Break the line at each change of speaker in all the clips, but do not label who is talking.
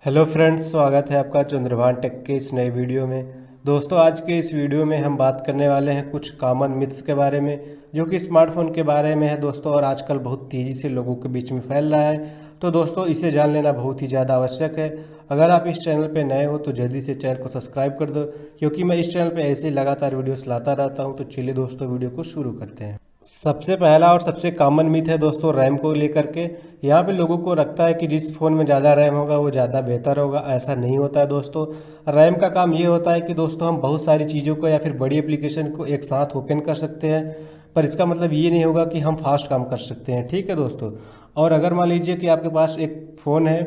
Hello friends, स्वागत है आपका चंद्रभान टेक के इस नए वीडियो में। दोस्तों, आज के इस वीडियो में हम बात करने वाले हैं कुछ कॉमन मिथ्स के बारे में जो कि स्मार्टफोन के बारे में है दोस्तों, और आजकल बहुत तेज़ी से लोगों के बीच में फैल रहा है। तो दोस्तों, इसे जान लेना बहुत ही ज़्यादा आवश्यक है। अगर आप इस चैनल पर नए हो तो जल्दी से चैनल को सब्सक्राइब कर दो, क्योंकि मैं इस चैनल पर ऐसे लगातार वीडियोस लाता रहता हूँ। तो चलिए दोस्तों, वीडियो को शुरू करते हैं। सबसे पहला और सबसे कॉमन मिथ है दोस्तों रैम को लेकर के। यहाँ पे लोगों को लगता है कि जिस फ़ोन में ज़्यादा रैम होगा वो ज़्यादा बेहतर होगा। ऐसा नहीं होता है दोस्तों। रैम का काम ये होता है कि दोस्तों हम बहुत सारी चीज़ों को या फिर बड़ी एप्लीकेशन को एक साथ ओपन कर सकते हैं, पर इसका मतलब ये नहीं होगा कि हम फास्ट काम कर सकते हैं। ठीक है दोस्तों। और अगर मान लीजिए कि आपके पास एक फ़ोन है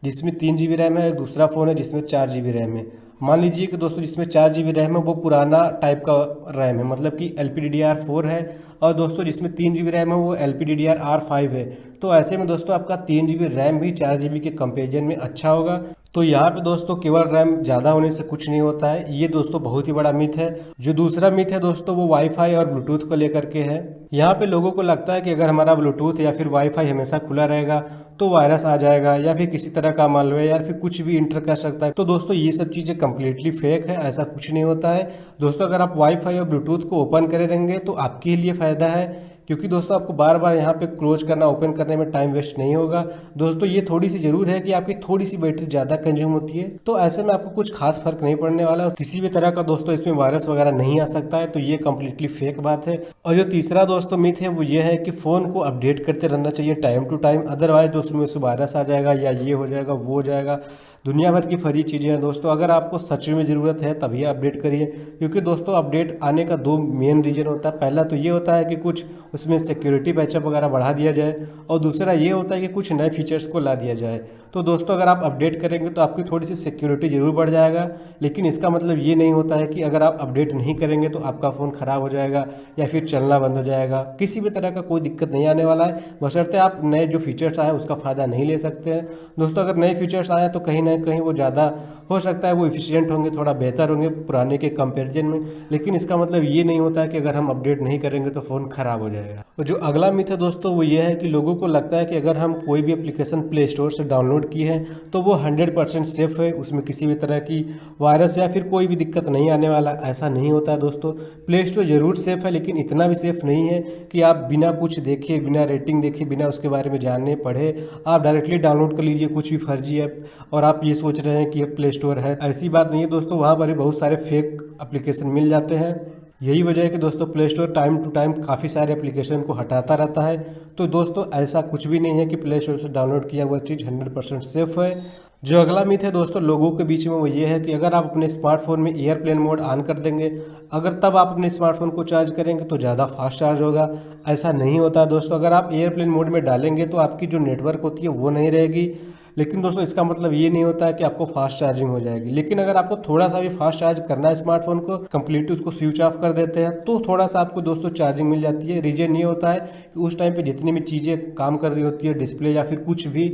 जिसमें 3 GB रैम है, दूसरा फ़ोन है जिसमें 4 GB रैम है। मान लीजिए कि दोस्तों जिसमें 4 GB रैम है वो पुराना टाइप का रैम है, मतलब कि LPDDR4 है, और दोस्तों जिसमें 3 GB रैम है वो LPDDR5 है। तो ऐसे में दोस्तों आपका 3 GB रैम भी 4 GB के कंपेरिजन में अच्छा होगा। तो यहाँ पे दोस्तों केवल रैम ज़्यादा होने से कुछ नहीं होता है, ये दोस्तों बहुत ही बड़ा मिथ है। जो दूसरा मिथ है दोस्तों वो वाईफाई और ब्लूटूथ को लेकर के है। यहाँ पे लोगों को लगता है कि अगर हमारा ब्लूटूथ या फिर वाईफाई हमेशा खुला रहेगा तो वायरस आ जाएगा या फिर किसी तरह का मालवेयर या फिर कुछ भी इंटर कर सकता है। तो दोस्तों ये सब चीज़ें कम्प्लीटली फेक है, ऐसा कुछ नहीं होता है। दोस्तों अगर आप वाईफाई और ब्लूटूथ को ओपन करे रहेंगे तो आपके लिए फ़ायदा है, क्योंकि दोस्तों आपको बार बार यहाँ पे क्लोज करना, ओपन करने में टाइम वेस्ट नहीं होगा। दोस्तों ये थोड़ी सी जरूर है कि आपकी थोड़ी सी बैटरी ज़्यादा कंज्यूम होती है, तो ऐसे में आपको कुछ खास फर्क नहीं पड़ने वाला और किसी भी तरह का दोस्तों इसमें वायरस वगैरह नहीं आ सकता है। तो ये कम्प्लीटली फेक बात है। और जो तीसरा दोस्तों मिथ है वो ये है कि फ़ोन को अपडेट करते रहना चाहिए टाइम टू टाइम, अदरवाइज दोस्तों में से वायरस आ जाएगा या ये हो जाएगा वो हो जाएगा। दुनिया भर की फरी चीज़ें हैं दोस्तों। अगर आपको सच में ज़रूरत है तभी अपडेट करिए, क्योंकि दोस्तों अपडेट आने का दो मेन रीज़न होता है। पहला तो ये होता है कि कुछ उसमें सिक्योरिटी पैचअप वगैरह बढ़ा दिया जाए, और दूसरा ये होता है कि कुछ नए फीचर्स को ला दिया जाए। तो दोस्तों अगर आप अपडेट करेंगे तो आपकी थोड़ी सी सिक्योरिटी जरूर बढ़ जाएगा, लेकिन इसका मतलब ये नहीं होता है कि अगर आप अपडेट नहीं करेंगे तो आपका फ़ोन ख़राब हो जाएगा या फिर चलना बंद हो जाएगा। किसी भी तरह का कोई दिक्कत नहीं आने वाला है, बशर्ते आप नए जो फीचर्स आए उसका फ़ायदा नहीं ले सकते हैं। दोस्तों अगर नए फीचर्स आए तो कहीं ना कहीं वो ज़्यादा हो सकता है वो इफिशियंट होंगे, थोड़ा बेहतर होंगे पुराने के कंपैरिजन में, लेकिन इसका मतलब ये नहीं होता है कि अगर हम अपडेट नहीं करेंगे तो फ़ोन ख़राब हो जाएगा। और जो अगला मिथ है दोस्तों वो ये है कि लोगों को लगता है कि अगर हम कोई भी एप्लीकेशन प्ले स्टोर से डाउनलोड किए हैं तो वो 100% सेफ़ है, उसमें किसी भी तरह की वायरस या फिर कोई भी दिक्कत नहीं आने वाला। ऐसा नहीं होता है दोस्तों। प्ले स्टोर ज़रूर सेफ़ है, लेकिन इतना भी सेफ़ नहीं है कि आप बिना कुछ देखे, बिना रेटिंग देखे, बिना उसके बारे में जानने पढ़े आप डायरेक्टली डाउनलोड कर लीजिए कुछ भी फर्जी ऐप, और आप ये सोच रहे हैं कि ये प्ले स्टोर है। ऐसी बात नहीं है दोस्तों, वहाँ पर भी बहुत सारे फेक एप्लीकेशन मिल जाते हैं। यही वजह है कि दोस्तों play store time to time काफ़ी सारे एप्लीकेशन को हटाता रहता है। तो दोस्तों ऐसा कुछ भी नहीं है कि प्ले स्टोर से डाउनलोड किया हुआ चीज़ 100% सेफ़ है। जो अगला मिथ है दोस्तों लोगों के बीच में वो ये है कि अगर आप अपने स्मार्टफोन में एयरप्लेन मोड ऑन कर देंगे, अगर तब आप अपने स्मार्टफोन को चार्ज करेंगे तो ज़्यादा फास्ट चार्ज होगा। ऐसा नहीं होता दोस्तों। अगर आप एयरप्लेन मोड में डालेंगे तो आपकी जो नेटवर्क होती है वो नहीं रहेगी, लेकिन दोस्तों इसका मतलब ये नहीं होता है कि आपको फास्ट चार्जिंग हो जाएगी। लेकिन अगर आपको थोड़ा सा भी फास्ट चार्ज करना है स्मार्टफोन को, कंप्लीटली उसको स्विच ऑफ कर देते हैं तो थोड़ा सा आपको दोस्तों चार्जिंग मिल जाती है। रीजन ये होता है कि उस टाइम पे जितनी भी चीज़ें काम कर रही होती है, डिस्प्ले या फिर कुछ भी,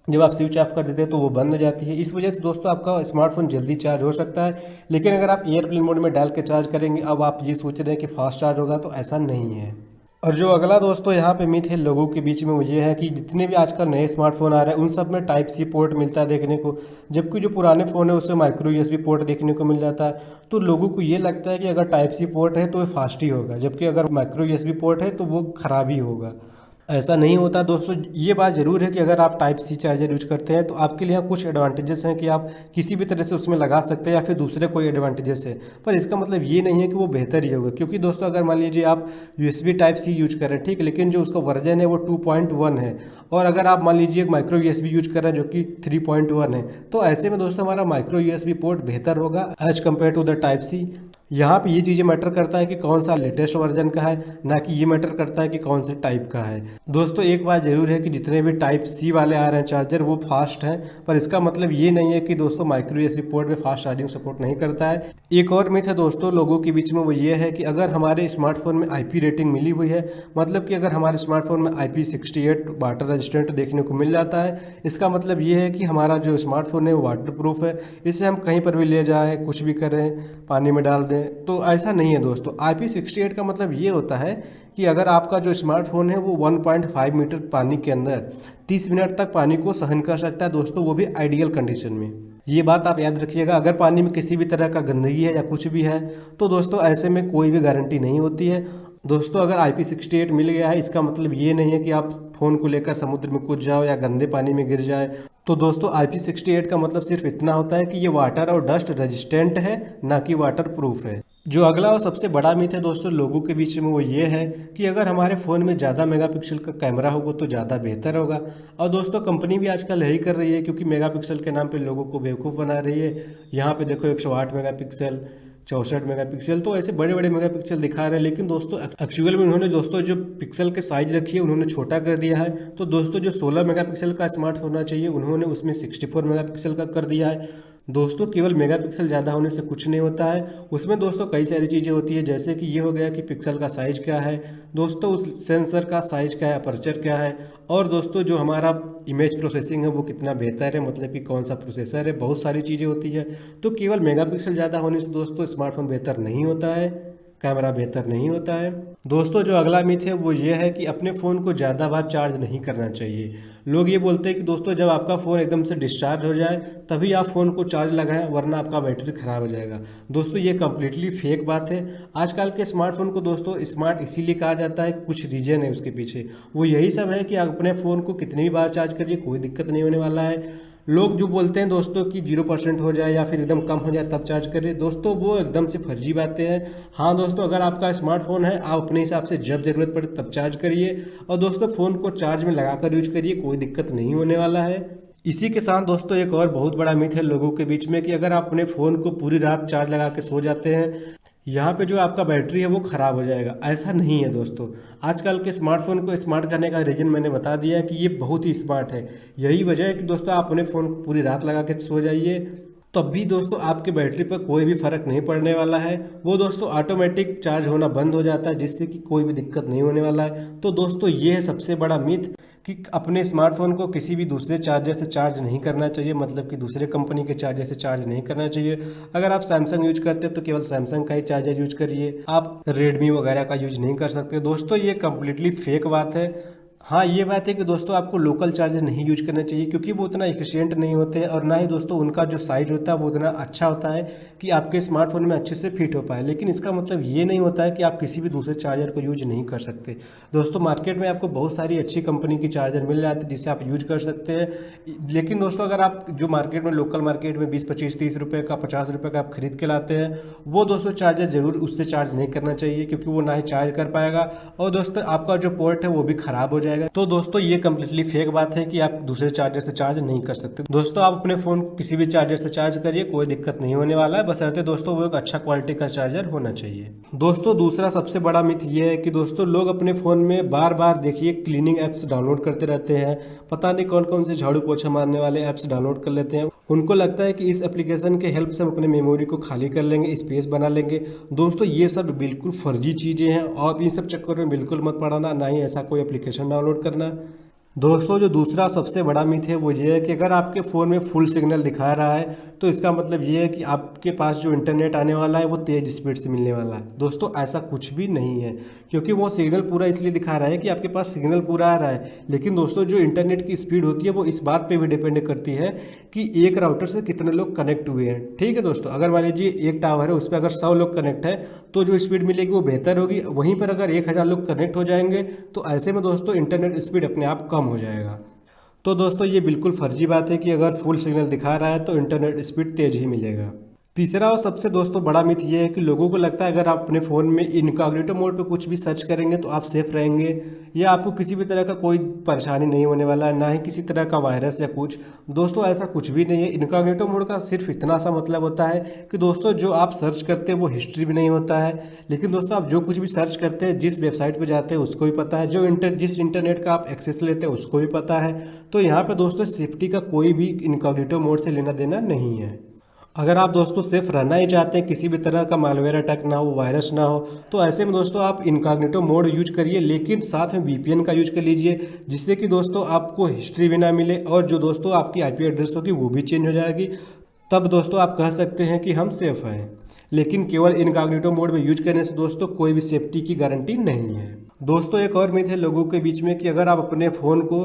जब आप स्विच ऑफ कर देते हैं तो वो बंद हो जाती है। इस वजह से दोस्तों आपका स्मार्टफोन जल्दी चार्ज हो सकता है। लेकिन अगर आप एयरप्लेन मोड में डाल के चार्ज करेंगे, अब आप ये सोच रहे हैं कि फास्ट चार्ज होगा, तो ऐसा नहीं है। और जो अगला दोस्तों यहाँ पे मिथ है लोगों के बीच में वो ये है कि जितने भी आजकल नए स्मार्टफोन आ रहे हैं उन सब में टाइप सी पोर्ट मिलता है देखने को, जबकि जो पुराने फ़ोन है उसमें माइक्रो यूएसबी पोर्ट देखने को मिल जाता है। तो लोगों को ये लगता है कि अगर टाइप सी पोर्ट है तो वो फास्ट ही होगा, जबकि अगर माइक्रो यूएसबी पोर्ट है तो वो ख़राब ही होगा। ऐसा नहीं होता दोस्तों। ये बात ज़रूर है कि अगर आप टाइप सी चार्जर यूज करते हैं तो आपके लिए कुछ एडवांटेजेस हैं कि आप किसी भी तरह से उसमें लगा सकते हैं या फिर दूसरे कोई एडवांटेजेस है, पर इसका मतलब ये नहीं है कि वो बेहतर ही होगा। क्योंकि दोस्तों अगर मान लीजिए आप यूएसबी टाइप सी यूज कर रहे हैं, ठीक है, लेकिन जो उसका वर्जन है वो 2.1 है, और अगर आप मान लीजिए एक माइक्रो यूएसबी यूज कर रहे हैं जो कि 3.1 है, तो ऐसे में दोस्तों हमारा माइक्रो यूएसबी पोर्ट बेहतर होगा as compared to the type C. यहाँ पे ये चीज़ें मैटर करता है कि कौन सा लेटेस्ट वर्जन का है, ना कि ये मैटर करता है कि कौन से टाइप का है। दोस्तों एक बात ज़रूर है कि जितने भी टाइप सी वाले आ रहे हैं चार्जर वो फास्ट हैं, पर इसका मतलब ये नहीं है कि दोस्तों माइक्रो यूएसबी पोर्ट में फास्ट चार्जिंग सपोर्ट नहीं करता है। एक और मिथ है दोस्तों लोगों के बीच में वो ये है कि अगर हमारे स्मार्टफोन में आईपी रेटिंग मिली हुई है, मतलब कि अगर हमारे स्मार्टफोन में IP68 वाटर रेजिस्टेंट देखने को मिल जाता है, इसका मतलब ये है कि हमारा जो स्मार्टफोन है वो वाटर प्रूफ है, इसे हम कहीं पर भी ले जाएँ, कुछ भी करें, पानी में डाल दें, में, तो ऐसा नहीं है दोस्तों। IP68 का मतलब ये होता है कि अगर आपका जो स्मार्टफोन है वो 1.5 मीटर पानी के अंदर 30 मिनट तक पानी को सहन कर सकता है दोस्तों, वो भी आइडियल कंडीशन में। ये बात आप याद रखिएगा। अगर पानी में किसी भी तरह का गंदगी है या कुछ भी है तो दोस्तों ऐसे में कोई भी गारंटी नहीं होती है दोस्तों। अगर IP68 मिल गया है इसका मतलब ये नहीं है कि आप फ़ोन को लेकर समुद्र में कूद जाओ या गंदे पानी में गिर जाए। तो दोस्तों IP68 का मतलब सिर्फ इतना होता है कि ये वाटर और डस्ट रेजिस्टेंट है, ना कि वाटर प्रूफ है। जो अगला और सबसे बड़ा मिथ है दोस्तों लोगों के बीच में वो ये है कि अगर हमारे फ़ोन में ज़्यादा मेगापिक्सल का कैमरा होगा तो ज़्यादा बेहतर होगा। और दोस्तों कंपनी भी आजकल यही कर रही है, क्योंकि मेगापिक्सल के नाम पे लोगों को बेवकूफ़ बना रही है। यहाँ पे देखो 108 मेगापिक्सल, 64 मेगापिक्सल, तो ऐसे बड़े बड़े मेगापिक्सल दिखा रहे हैं। लेकिन दोस्तों एक्चुअल में उन्होंने दोस्तों जो पिक्सल के साइज रखी है उन्होंने छोटा कर दिया है। तो दोस्तों जो 16 मेगापिक्सल का स्मार्टफोन होना चाहिए उन्होंने उसमें 64 मेगापिक्सल का कर दिया है। दोस्तों केवल मेगापिक्सल ज़्यादा होने से कुछ नहीं होता है, उसमें दोस्तों कई सारी चीज़ें होती है। जैसे कि ये हो गया कि पिक्सल का साइज़ क्या है दोस्तों, उस सेंसर का साइज़ क्या है, अपर्चर क्या है, और दोस्तों जो हमारा इमेज प्रोसेसिंग है वो कितना बेहतर है, मतलब कि कौन सा प्रोसेसर है, बहुत सारी चीज़ें होती है। तो केवल मेगापिक्सल ज़्यादा होने से दोस्तों स्मार्टफोन बेहतर नहीं होता है, कैमरा बेहतर नहीं होता है। दोस्तों जो अगला मिथ है वो ये है कि अपने फ़ोन को ज़्यादा बार चार्ज नहीं करना चाहिए। लोग ये बोलते हैं कि दोस्तों जब आपका फ़ोन एकदम से डिस्चार्ज हो जाए तभी आप फ़ोन को चार्ज लगाएं, वरना आपका बैटरी ख़राब हो जाएगा। दोस्तों ये कम्प्लीटली फेक बात है। आजकल के स्मार्टफोन को दोस्तों स्मार्ट इसीलिए कहा जाता है, कुछ रीज़न है उसके पीछे। वो यही सब है कि आप अपने फ़ोन को कितनी भी बार चार्ज करिए कोई दिक्कत नहीं होने वाला है। लोग जो बोलते हैं दोस्तों कि 0% हो जाए या फिर एकदम कम हो जाए तब चार्ज करिए, दोस्तों वो एकदम से फर्जी बातें हैं। हाँ दोस्तों अगर आपका स्मार्टफोन है आप अपने हिसाब से जब ज़रूरत पड़े तब चार्ज करिए, और दोस्तों फ़ोन को चार्ज में लगाकर यूज करिए, कोई दिक्कत नहीं होने वाला है। इसी के साथ दोस्तों एक और बहुत बड़ा मिथ है लोगों के बीच में कि अगर आप अपने फ़ोन को पूरी रात चार्ज लगा के सो जाते हैं, यहाँ पे जो आपका बैटरी है वो ख़राब हो जाएगा। ऐसा नहीं है दोस्तों। आजकल के स्मार्टफोन को स्मार्ट करने का रीज़न मैंने बता दिया है कि ये बहुत ही स्मार्ट है। यही वजह है कि दोस्तों आप अपने फ़ोन को पूरी रात लगा के सो जाइए, तब भी दोस्तों आपके बैटरी पर कोई भी फ़र्क नहीं पड़ने वाला है। वो दोस्तों ऑटोमेटिक चार्ज होना बंद हो जाता है, जिससे कि कोई भी दिक्कत नहीं होने वाला है। तो दोस्तों ये है सबसे बड़ा मिथ कि अपने स्मार्टफोन को किसी भी दूसरे चार्जर से चार्ज नहीं करना चाहिए, मतलब कि दूसरे कंपनी के चार्जर से चार्ज नहीं करना चाहिए। अगर आप सैमसंग यूज करते हैं तो केवल सैमसंग का ही चार्जर यूज करिए, आप रेडमी वगैरह का यूज नहीं कर सकते। दोस्तों ये कम्प्लीटली फेक बात है। हाँ ये बात है कि दोस्तों आपको लोकल चार्जर नहीं यूज करना चाहिए, क्योंकि वो उतना एफिशिएंट नहीं होते हैं, और ना ही दोस्तों उनका जो साइज होता है वो उतना अच्छा होता है कि आपके स्मार्टफोन में अच्छे से फिट हो पाए। लेकिन इसका मतलब ये नहीं होता है कि आप किसी भी दूसरे चार्जर को यूज नहीं कर सकते। दोस्तों मार्केट में आपको बहुत सारी अच्छी कंपनी की चार्जर मिल जाती है जिसे आप यूज कर सकते हैं। लेकिन दोस्तों अगर आप जो मार्केट में लोकल मार्केट में 20, 25, 30 रुपये का, 50 रुपये का आप खरीद के लाते हैं, वो दोस्तों चार्जर जरूर उससे चार्ज नहीं करना चाहिए, क्योंकि वो ना ही चार्ज कर पाएगा और दोस्तों आपका जो पोर्ट है वो भी खराब हो जाएगा। तो दोस्तों ये कम्प्लीटली फेक बात है कि आप दूसरे चार्जर से चार्ज नहीं कर सकते। दोस्तों आप अपने फ़ोन को किसी भी चार्जर से चार्ज करिए, कोई दिक्कत नहीं होने वाला है, बशर्ते दोस्तों वो एक अच्छा क्वालिटी का चार्जर होना चाहिए। दोस्तों दूसरा सबसे बड़ा मिथ ये है कि दोस्तों लोग अपने फ़ोन में बार बार देखिए क्लीनिंग ऐप्स डाउनलोड करते रहते हैं। पता नहीं कौन कौन से झाड़ू पोछा मारने वाले ऐप्स डाउनलोड कर लेते हैं। उनको लगता है कि इस एप्लीकेशन के हेल्प से हम अपने मेमोरी को खाली कर लेंगे, स्पेस बना लेंगे। दोस्तों ये सब बिल्कुल फर्जी चीज़ें हैं, और इन सब चक्करों में बिल्कुल मत पड़ना, ना ही ऐसा कोई एप्लीकेशन डाउनलोड करना। दोस्तों जो दूसरा सबसे बड़ा मिथ है वो ये है कि अगर आपके फ़ोन में फुल सिग्नल दिखा रहा है तो इसका मतलब ये है कि आपके पास जो इंटरनेट आने वाला है वो तेज़ स्पीड से मिलने वाला है। दोस्तों ऐसा कुछ भी नहीं है, क्योंकि वो सिग्नल पूरा इसलिए दिखा रहा है कि आपके पास सिग्नल पूरा आ रहा है। लेकिन दोस्तों जो इंटरनेट की स्पीड होती है वो इस बात पे भी डिपेंड करती है कि एक राउटर से कितने लोग कनेक्ट हुए हैं। ठीक है दोस्तों, अगर मान लीजिए एक टावर है उस पर अगर 100 लोग कनेक्ट है तो जो स्पीड मिलेगी वो बेहतर होगी। वहीं पर अगर 1000 लोग कनेक्ट हो जाएंगे तो ऐसे में दोस्तों इंटरनेट स्पीड अपने आप कम हो जाएगा। तो दोस्तों ये बिल्कुल फर्जी बात है कि अगर फुल सिग्नल दिखा रहा है तो इंटरनेट स्पीड तेज ही मिलेगा। तीसरा और सबसे दोस्तों बड़ा मिथ ये है कि लोगों को लगता है अगर आप अपने फ़ोन में इनकॉग्निटो मोड पे कुछ भी सर्च करेंगे तो आप सेफ रहेंगे, या आपको किसी भी तरह का कोई परेशानी नहीं होने वाला है, ना ही किसी तरह का वायरस या कुछ। दोस्तों ऐसा कुछ भी नहीं है। इनकॉग्निटो मोड का सिर्फ इतना सा मतलब होता है कि दोस्तों जो आप सर्च करते हैं वो हिस्ट्री भी नहीं होता है। लेकिन दोस्तों आप जो कुछ भी सर्च करते हैं, जिस वेबसाइट पर जाते हैं उसको भी पता है, जिस इंटरनेट का आप एक्सेस लेते हैं उसको भी पता है। तो यहाँ पर दोस्तों सेफ्टी का कोई भी इनकॉग्निटो मोड से लेना देना नहीं है। अगर आप दोस्तों सेफ रहना ही चाहते हैं, किसी भी तरह का मालवेयर अटैक ना हो, वायरस ना हो, तो ऐसे में दोस्तों आप इनकॉग्निटो मोड यूज करिए, लेकिन साथ में VPN का यूज कर लीजिए, जिससे कि दोस्तों आपको हिस्ट्री भी ना मिले और जो दोस्तों आपकी IP एड्रेस होगी वो भी चेंज हो जाएगी। तब दोस्तों आप कह सकते हैं कि हम सेफ हैं। लेकिन केवल इनकॉग्निटो मोड में यूज करने से दोस्तों कोई भी सेफ्टी की गारंटी नहीं है। दोस्तों एक और मिथ है लोगों के बीच में कि अगर आप अपने फ़ोन को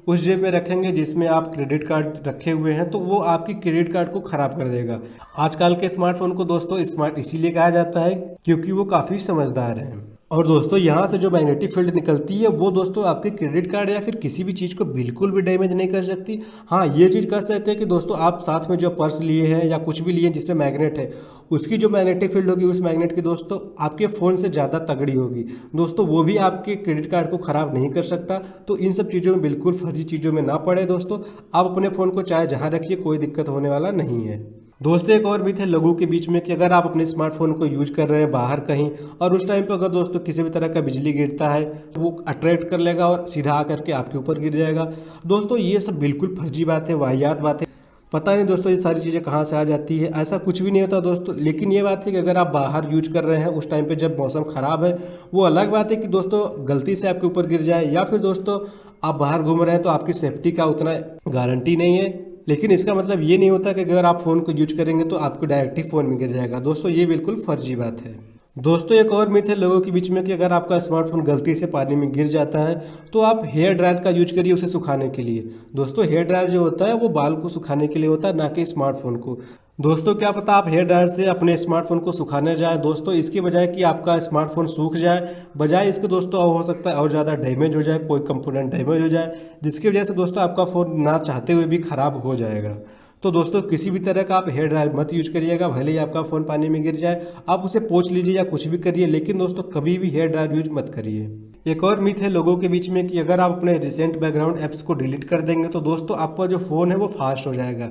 उस जेब में रखेंगे जिसमें आप क्रेडिट कार्ड रखे हुए हैं तो वो आपकी क्रेडिट कार्ड को ख़राब कर देगा। आजकल के स्मार्टफोन को दोस्तों स्मार्ट इसीलिए कहा जाता है क्योंकि वो काफ़ी समझदार हैं। और दोस्तों यहाँ से जो मैग्नेटिक फील्ड निकलती है वो दोस्तों आपके क्रेडिट कार्ड या फिर किसी भी चीज़ को बिल्कुल भी डैमेज नहीं कर सकती। हाँ, ये चीज़ कर सकते हैं कि दोस्तों आप साथ में जो पर्स लिए हैं या कुछ भी लिए जिसमें मैग्नेट है उसकी जो मैग्नेटिक फील्ड होगी उस मैग्नेट की दोस्तों आपके फ़ोन से ज़्यादा तगड़ी होगी दोस्तों, वो भी आपके क्रेडिट कार्ड को ख़राब नहीं कर सकता। तो इन सब चीज़ों में बिल्कुल फर्जी चीज़ों में ना पड़े दोस्तों, आप अपने फ़ोन को चाहे जहाँ रखिए कोई दिक्कत होने वाला नहीं है। दोस्तों एक और मिथ है लोगों के बीच में कि अगर आप अपने स्मार्टफोन को यूज कर रहे हैं बाहर कहीं और उस टाइम पर अगर दोस्तों किसी भी तरह का बिजली गिरता है तो वो अट्रैक्ट कर लेगा और सीधा आकर के आपके ऊपर गिर जाएगा। दोस्तों ये सब बिल्कुल फर्जी बात है, वाहियात बात है। पता नहीं दोस्तों ये सारी चीज़ें कहाँ से आ जाती है, ऐसा कुछ भी नहीं होता दोस्तों। लेकिन ये बात है कि अगर आप बाहर यूज कर रहे हैं उस टाइम पे जब मौसम ख़राब है, वो अलग बात है कि दोस्तों गलती से आपके ऊपर गिर जाए या फिर दोस्तों आप बाहर घूम रहे हैं तो आपकी सेफ्टी का उतना गारंटी नहीं है। लेकिन इसका मतलब ये नहीं होता कि अगर आप फ़ोन को यूज करेंगे तो आपको डायरेक्ट ही फ़ोन में गिर जाएगा दोस्तों, ये बिल्कुल फर्जी बात है। दोस्तों एक और मिथ है लोगों के बीच में कि अगर आपका स्मार्टफोन गलती से पानी में गिर जाता है तो आप हेयर ड्रायर का यूज करिए उसे सुखाने के लिए। दोस्तों हेयर ड्रायर जो होता है वो बाल को सुखाने के लिए होता है, ना कि स्मार्टफोन को। दोस्तों क्या पता आप हेयर ड्रायर से अपने स्मार्टफोन को सुखाने जाएं दोस्तों, इसकी बजाय कि आपका स्मार्टफोन सूख जाए, बजाय इसके दोस्तों हो सकता है और ज़्यादा डैमेज हो जाए, कोई कंपोनेंट डैमेज हो जाए जिसकी वजह से दोस्तों आपका फ़ोन ना चाहते हुए भी ख़राब हो जाएगा। तो दोस्तों किसी भी तरह का आप हेयर ड्रायर मत यूज करिएगा, भले ही आपका फ़ोन पानी में गिर जाए, आप उसे पोंछ लीजिए या कुछ भी करिए, लेकिन दोस्तों कभी भी हेयर ड्रायर यूज मत करिए। एक और मिथ है लोगों के बीच में कि अगर आप अपने रिसेंट बैकग्राउंड ऐप्स को डिलीट कर देंगे तो दोस्तों आपका जो फ़ोन है वो फास्ट हो जाएगा।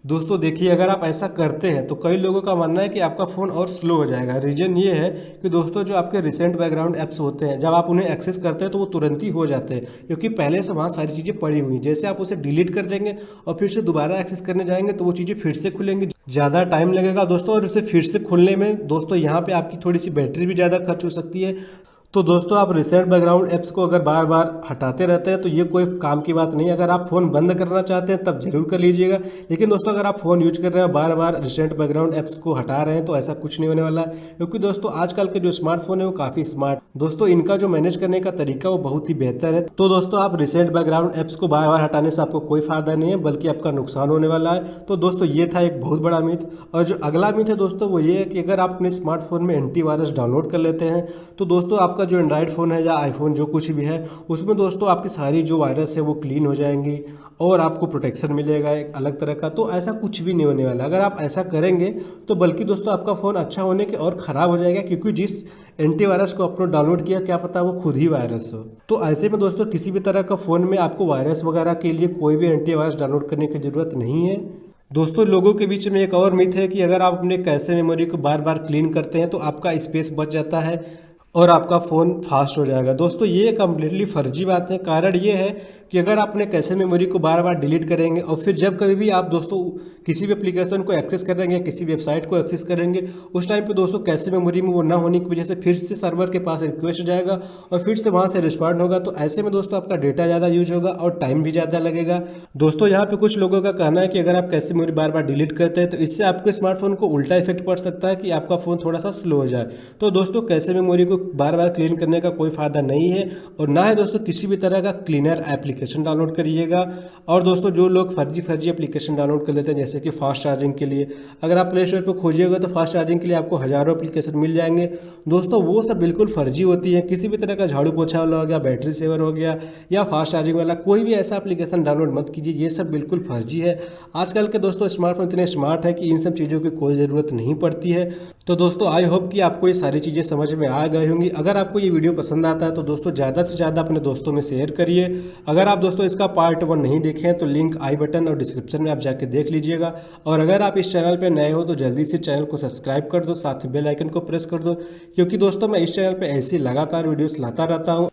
दोस्तों देखिए अगर आप ऐसा करते हैं तो कई लोगों का मानना है कि आपका फ़ोन और स्लो हो जाएगा। रीज़न ये है कि दोस्तों जो आपके रिसेंट बैकग्राउंड ऐप्स होते हैं जब आप उन्हें एक्सेस करते हैं तो वो तुरंत ही हो जाते हैं, क्योंकि पहले से वहाँ सारी चीज़ें पड़ी हुई। जैसे आप उसे डिलीट कर देंगे और फिर से दोबारा एक्सेस करने जाएंगे तो वो चीज़ें फिर से खुलेंगी, ज़्यादा टाइम लगेगा दोस्तों। और उसे फिर से खुलने में दोस्तों यहाँ पर आपकी थोड़ी सी बैटरी भी ज़्यादा खर्च हो सकती है। तो दोस्तों आप रिसेंट बैकग्राउंड ऐप्स को अगर बार बार हटाते रहते हैं तो ये कोई काम की बात नहीं है। अगर आप फ़ोन बंद करना चाहते हैं तब जरूर कर लीजिएगा, लेकिन दोस्तों अगर आप फ़ोन यूज कर रहे हैं बार बार रिसेंट बैकग्राउंड ऐप्स को हटा रहे हैं तो ऐसा कुछ नहीं होने वाला है, क्योंकि दोस्तों आजकल के जो स्मार्टफोन है वो काफ़ी स्मार्ट दोस्तों, इनका जो मैनेज करने का तरीका वो बहुत ही बेहतर है। तो दोस्तों आप रिसेंट बैकग्राउंड ऐप्स को बार बार हटाने से आपको कोई फायदा नहीं है, बल्कि आपका नुकसान होने वाला है। तो दोस्तों ये था एक बहुत बड़ा मिथ। और जो अगला मिथ है दोस्तों वो ये है कि अगर आप अपने स्मार्टफोन में एंटीवायरस डाउनलोड कर लेते हैं तो दोस्तों आपका जो एंड्रॉइड फ़ोन है या आईफोन जो कुछ भी है उसमें दोस्तों आपकी सारी जो वायरस है वो क्लीन हो जाएंगी और आपको प्रोटेक्शन मिलेगा एक अलग तरह का। तो ऐसा कुछ भी नहीं होने वाला। अगर आप ऐसा करेंगे तो बल्कि दोस्तों आपका फ़ोन अच्छा होने के और ख़राब हो जाएगा, क्योंकि जिस एंटीवायरस को आपने डाउनलोड किया क्या पता वो खुद ही वायरस हो। तो ऐसे में दोस्तों किसी भी तरह का फ़ोन में आपको वायरस वगैरह के लिए कोई भी एंटीवायरस डाउनलोड करने की ज़रूरत नहीं है। दोस्तों लोगों के बीच में एक और मिथ है कि अगर आप अपने कैशे मेमोरी को बार बार क्लीन करते हैं तो आपका स्पेस बच जाता है और आपका फ़ोन फास्ट हो जाएगा। दोस्तों ये कम्प्लीटली फर्जी बात है। कारण ये है कि अगर आप अपने कैशे मेमोरी को बार बार डिलीट करेंगे और फिर जब कभी भी आप दोस्तों किसी भी एप्लीकेशन को एक्सेस करेंगे, किसी वेबसाइट को एक्सेस करेंगे, उस टाइम पे दोस्तों कैशे मेमोरी में वो ना होने की वजह से फिर से सर्वर के पास रिक्वेस्ट जाएगा और फिर से वहाँ से रिस्पॉन्ड होगा। तो ऐसे में दोस्तों आपका डेटा ज़्यादा यूज होगा और टाइम भी ज़्यादा लगेगा। दोस्तों यहाँ पे कुछ लोगों का कहना है कि अगर आप कैशे मेमोरी बार बार डिलीट करते हैं तो इससे आपके स्मार्टफोन को उल्टा इफेक्ट पड़ सकता है कि आपका फ़ोन थोड़ा सा स्लो हो जाए। तो दोस्तों कैशे मेमोरी को बार बार क्लीन करने का कोई फ़ायदा नहीं है और ना ही दोस्तों किसी भी तरह का क्लीनर एप्लीकेशन डाउनलोड करिएगा। और दोस्तों जो लोग फर्जी एप्लीकेशन डाउनलोड कर लेते हैं जैसे कि फास्ट चार्जिंग के लिए, अगर आप प्ले स्टोर पर खोजिएगा तो फास्ट चार्जिंग के लिए आपको हज़ारों एप्लीकेशन मिल जाएंगे दोस्तों, वो सब बिल्कुल फर्जी होती है। किसी भी तरह का झाड़ू पोछा वाला हो गया, बैटरी सेवर हो गया या फास्ट चार्जिंग वाला कोई भी ऐसा एप्लीकेशन डाउनलोड मत कीजिए, ये सब बिल्कुल फर्जी है। आजकल के दोस्तों स्मार्टफोन इतने स्मार्ट है कि इन सब चीज़ों की कोई ज़रूरत नहीं पड़ती है। तो दोस्तों आई होप कि आपको ये सारी चीज़ें समझ में आ गई होंगी। अगर आपको ये वीडियो पसंद आता है तो दोस्तों ज़्यादा से ज़्यादा अपने दोस्तों में शेयर करिए। अगर आप दोस्तों इसका पार्ट 1 नहीं देखें तो लिंक आई बटन और डिस्क्रिप्शन में आप जाके देख लीजिएगा। और अगर आप इस चैनल पर नए हो तो जल्दी से चैनल को सब्सक्राइब कर दो, साथ ही बेल आइकन को प्रेस कर दो, क्योंकि दोस्तों मैं इस चैनल पर ऐसी लगातार वीडियोस लाता रहता हूँ।